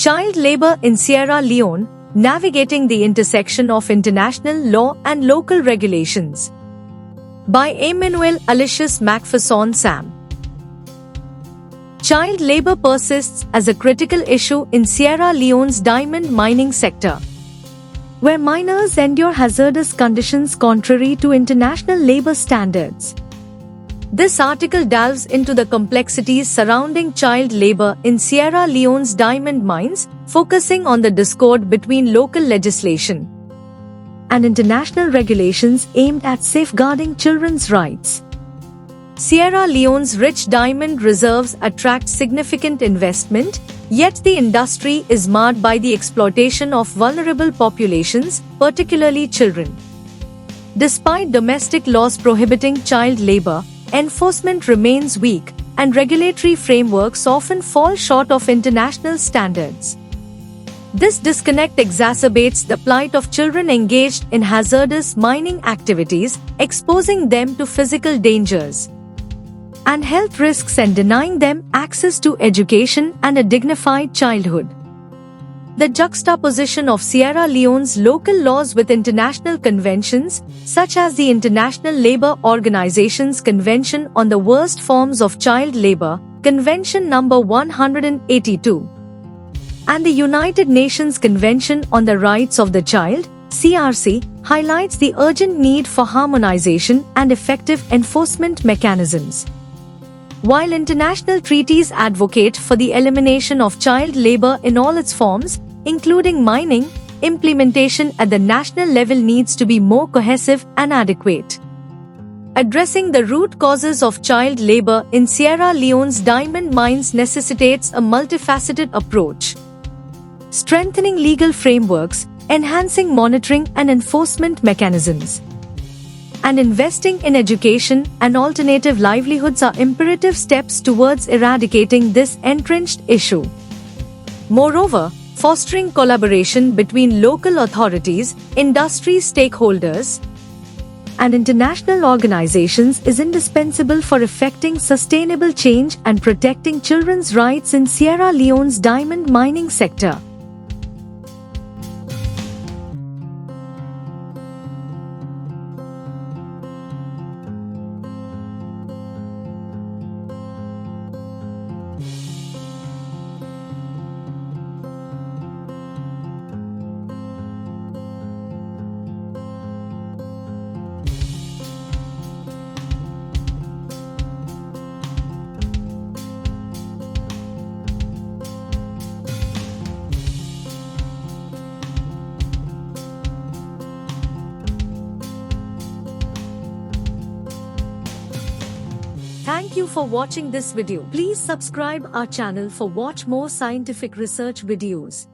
Child Labor in Sierra Leone, Navigating the Intersection of International Law and Local Regulations. By Emmanuel Aloysius Macpherson Sam. Child labor persists as a critical issue in Sierra Leone's diamond mining sector, where miners endure hazardous conditions contrary to international labor standards. This article delves into the complexities surrounding child labor in Sierra Leone's diamond mines, focusing on the discord between local legislation and international regulations aimed at safeguarding children's rights. Sierra Leone's rich diamond reserves attract significant investment, yet the industry is marred by the exploitation of vulnerable populations, particularly children. Despite domestic laws prohibiting child labor, enforcement remains weak, and regulatory frameworks often fall short of international standards. This disconnect exacerbates the plight of children engaged in hazardous mining activities, exposing them to physical dangers and health risks and denying them access to education and a dignified childhood. The juxtaposition of Sierra Leone's local laws with international conventions, such as the International Labour Organization's Convention on the Worst Forms of Child Labour, Convention No. 182, and the United Nations Convention on the Rights of the Child, CRC, highlights the urgent need for harmonization and effective enforcement mechanisms. While international treaties advocate for the elimination of child labor in all its forms, including mining, implementation at the national level needs to be more cohesive and adequate. Addressing the root causes of child labor in Sierra Leone's diamond mines necessitates a multifaceted approach. Strengthening legal frameworks, enhancing monitoring and enforcement mechanisms, and investing in education and alternative livelihoods are imperative steps towards eradicating this entrenched issue. Moreover, fostering collaboration between local authorities, industry stakeholders, and international organizations is indispensable for effecting sustainable change and protecting children's rights in Sierra Leone's diamond mining sector. Thank you for watching this video. Please subscribe our channel for watch more scientific research videos.